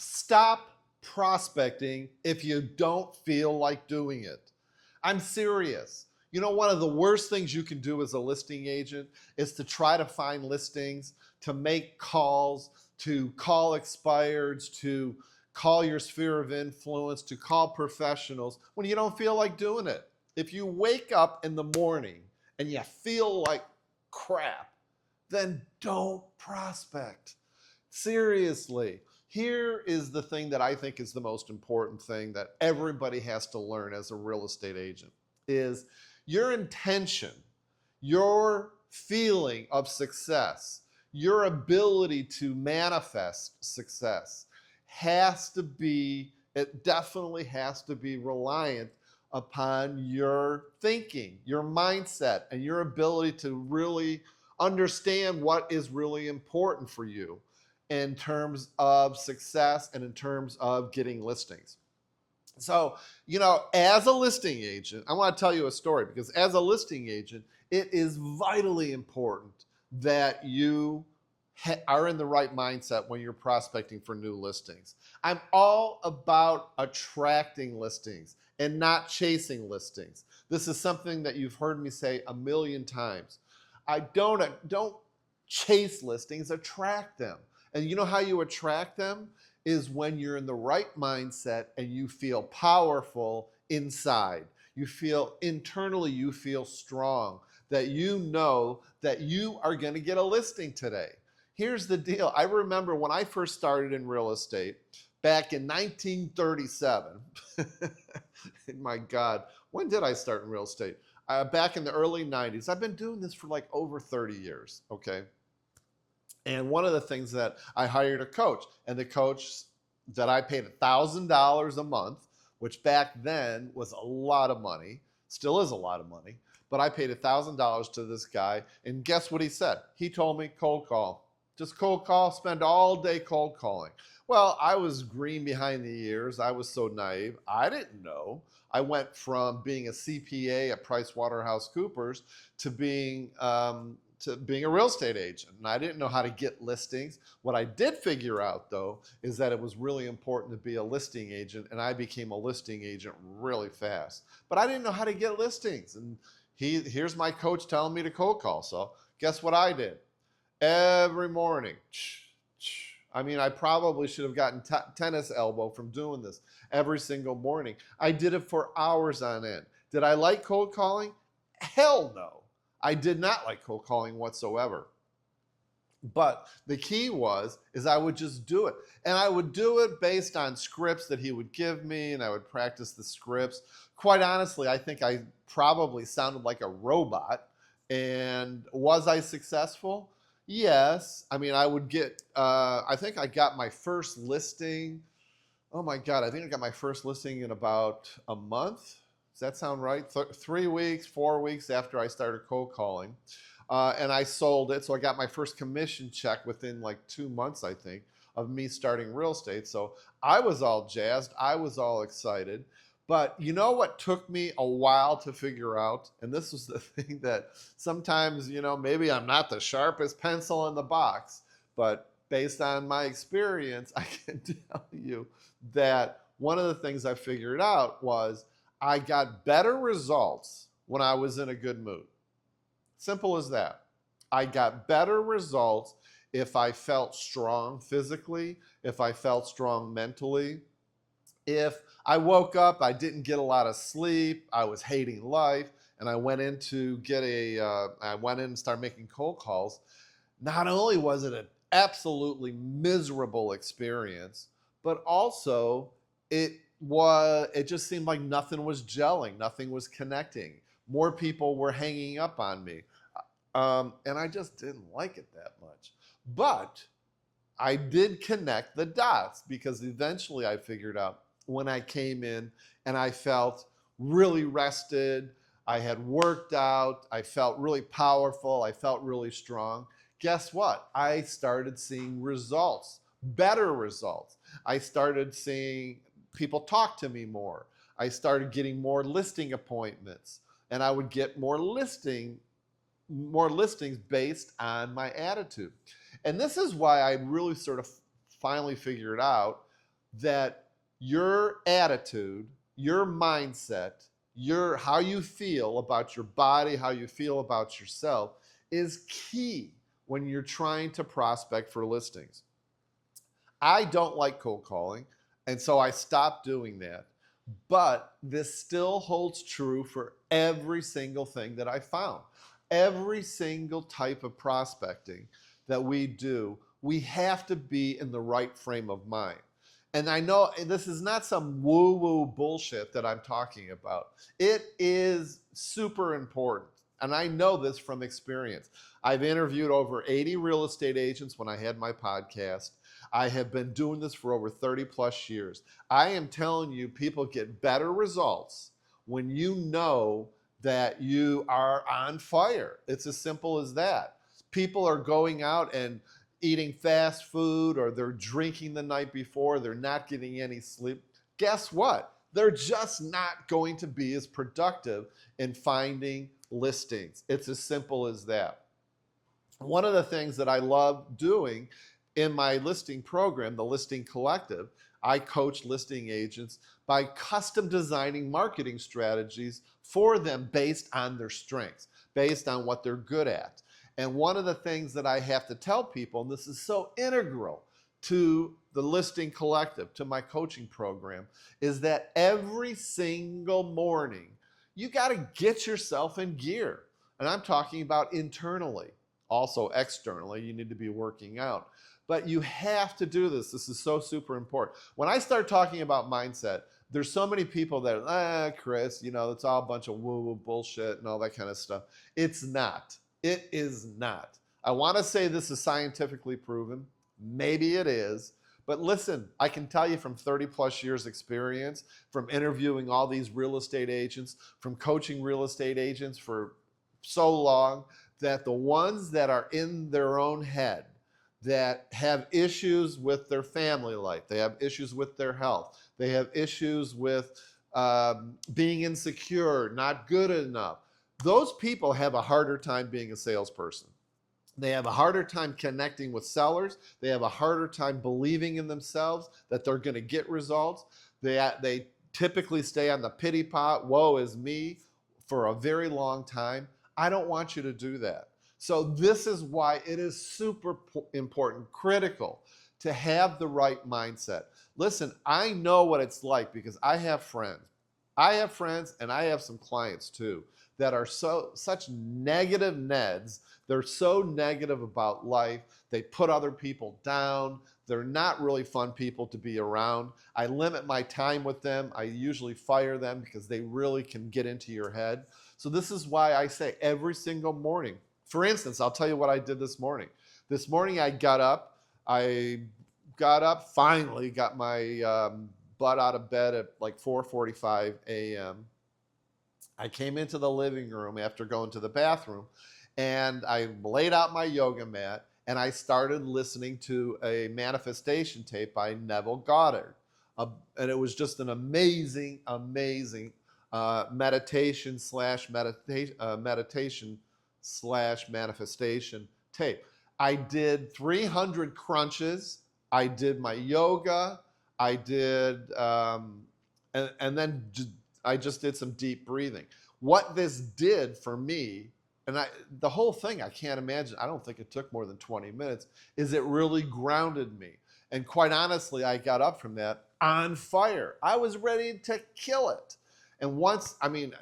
Stop prospecting if you don't feel like doing it. I'm serious. You know, one of the worst things you can do as a listing agent is to try to find listings, to make calls, to call expireds, to call your sphere of influence, to call professionals when you don't feel like doing it. If you wake up in the morning and you feel like crap, then don't prospect. Seriously. Here is the thing that I think is the most important thing that everybody has to learn as a real estate agent is your intention, your feeling of success, your ability to manifest success it definitely has to be reliant upon your thinking, your mindset, and your ability to really understand what is really important for you in terms of success and in terms of getting listings. So, you know, as a listing agent, I want to tell you a story because as a listing agent, it is vitally important that you are in the right mindset when you're prospecting for new listings. I'm all about attracting listings and not chasing listings. This is something that you've heard me say a million times. I don't chase listings, attract them. And you know how you attract them? Is when you're in the right mindset and you feel powerful inside. You feel internally, you feel strong, that you know that you are going to get a listing today. Here's the deal. I remember when I first started in real estate back in 1937. My God, when did I start in real estate? Back in the early 90s. I've been doing this for like over 30 years, okay? And one of the things that I hired a coach, and the coach that I paid $1,000 a month, which back then was a lot of money, still is a lot of money, but I paid $1,000 to this guy, and guess what he said? He told me cold call. Just cold call, spend all day cold calling. Well, I was green behind the ears. I was so naive. I didn't know. I went from being a CPA at PricewaterhouseCoopers to being a real estate agent. And I didn't know how to get listings. What I did figure out, though, is that it was really important to be a listing agent, and I became a listing agent really fast. But I didn't know how to get listings. And here's my coach telling me to cold call. So guess what I did? Every morning. I mean, I probably should have gotten tennis elbow from doing this every single morning. I did it for hours on end. Did I like cold calling? Hell no. I did not like cold calling whatsoever. But the key is I would just do it. And I would do it based on scripts that he would give me, and I would practice the scripts. Quite honestly, I think I probably sounded like a robot. And was I successful? Yes. I mean, I would get, I think I got my first listing. Oh my God, I think I got my first listing in about a month. Does that sound right? 3 weeks, 4 weeks after I started cold calling. And I sold it. So I got my first commission check within like 2 months, I think, of me starting real estate. So I was all jazzed. I was all excited. But you know what took me a while to figure out? And this was the thing that sometimes, you know, maybe I'm not the sharpest pencil in the box, but based on my experience, I can tell you that one of the things I figured out was I got better results when I was in a good mood. Simple as that. I got better results if I felt strong physically, if I felt strong mentally. If I woke up, I didn't get a lot of sleep, I was hating life, and I went in and started making cold calls. Not only was it an absolutely miserable experience, but also it just seemed like nothing was gelling, nothing was connecting. More people were hanging up on me. And I just didn't like it that much. But I did connect the dots because eventually I figured out when I came in and I felt really rested, I had worked out, I felt really powerful, I felt really strong. Guess what? I started seeing results, better results. I started seeing people talk to me more. I started getting more listing appointments, and I would get more listings based on my attitude. And this is why I really sort of finally figured out that your attitude, your mindset, how you feel about your body, how you feel about yourself is key when you're trying to prospect for listings. I don't like cold calling, and so I stopped doing that. But this still holds true for every single thing that I found. Every single type of prospecting that we do, we have to be in the right frame of mind. And I know this is not some woo-woo bullshit that I'm talking about. It is super important. And I know this from experience. I've interviewed over 80 real estate agents when I had my podcast. I have been doing this for over 30 plus years. I am telling you, people get better results when you know that you are on fire. It's as simple as that. People are going out and eating fast food, or they're drinking the night before, they're not getting any sleep. Guess what? They're just not going to be as productive in finding listings. It's as simple as that. One of the things that I love doing in my listing program, the Listing Collective, I coach listing agents by custom designing marketing strategies for them based on their strengths, based on what they're good at. And one of the things that I have to tell people, and this is so integral to the Listing Collective, to my coaching program, is that every single morning, you got to get yourself in gear. And I'm talking about internally. Also externally, you need to be working out. But you have to do this. This is so super important. When I start talking about mindset, there's so many people that, Chris, it's all a bunch of woo-woo bullshit and all that kind of stuff. It's not. It is not. I want to say this is scientifically proven. Maybe it is. But listen, I can tell you from 30 plus years experience, from interviewing all these real estate agents, from coaching real estate agents for so long, that the ones that are in their own head, that have issues with their family life, they have issues with their health, they have issues with being insecure, not good enough, those people have a harder time being a salesperson. They have a harder time connecting with sellers. They have a harder time believing in themselves that they're going to get results. They typically stay on the pity pot, woe is me, for a very long time. I don't want you to do that. So this is why it is super important, critical, to have the right mindset. Listen, I know what it's like because I have friends. I have friends and I have some clients too that are such negative Neds. They're so negative about life. They put other people down. They're not really fun people to be around. I limit my time with them. I usually fire them because they really can get into your head. So this is why I say every single morning. For instance, I'll tell you what I did this morning. This morning I got up, finally got my butt out of bed at like 4:45 a.m. I came into the living room after going to the bathroom, and I laid out my yoga mat, and I started listening to a manifestation tape by Neville Goddard. And it was just an amazing, amazing meditation slash manifestation tape. I did 300 crunches. I did my yoga. I did, and then I just did some deep breathing. What this did for me, and the whole thing, I can't imagine, I don't think it took more than 20 minutes, is it really grounded me. And quite honestly, I got up from that on fire. I was ready to kill it. And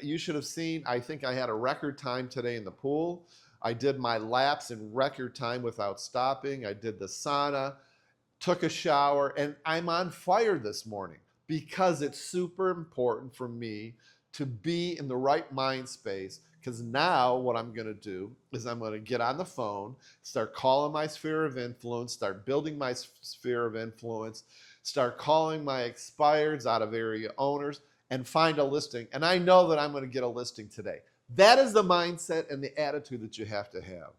you should have seen, I think I had a record time today in the pool. I did my laps in record time without stopping. I did the sauna, took a shower, and I'm on fire this morning because it's super important for me to be in the right mind space. Because now what I'm going to do is I'm going to get on the phone, start calling my sphere of influence, start building my sphere of influence, start calling my expireds, out of area owners, and find a listing. And I know that I'm going to get a listing today. That is the mindset and the attitude that you have to have.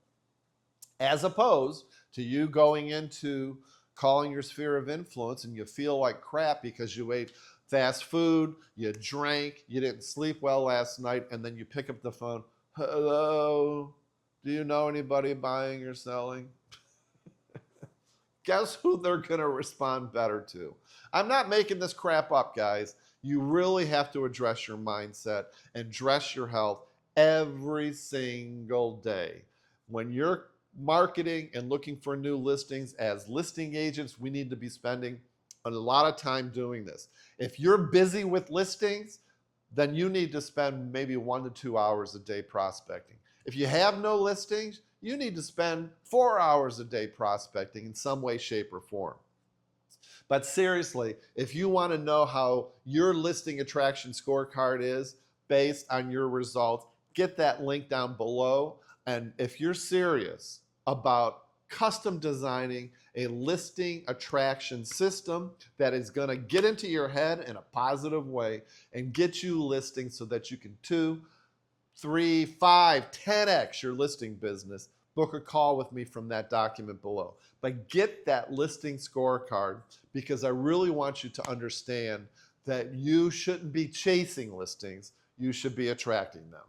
As opposed to you going into calling your sphere of influence and you feel like crap because you ate fast food, you drank, you didn't sleep well last night, and then you pick up the phone. Hello, do you know anybody buying or selling? guess who they're going to respond better to? I'm not making this crap up, guys. You really have to address your mindset and address your health every single day. When you're marketing and looking for new listings as listing agents, we need to be spending a lot of time doing this. If you're busy with listings, then you need to spend maybe 1 to 2 hours a day prospecting. If you have no listings, you need to spend 4 hours a day prospecting in some way, shape, or form. But seriously, if you want to know how your listing attraction scorecard is based on your results, get that link down below. And if you're serious about custom designing a listing attraction system that is going to get into your head in a positive way and get you listings so that you can 2, 3, 5, 10x your listing business, book a call with me from that document below. But get that listing scorecard, because I really want you to understand that you shouldn't be chasing listings, you should be attracting them.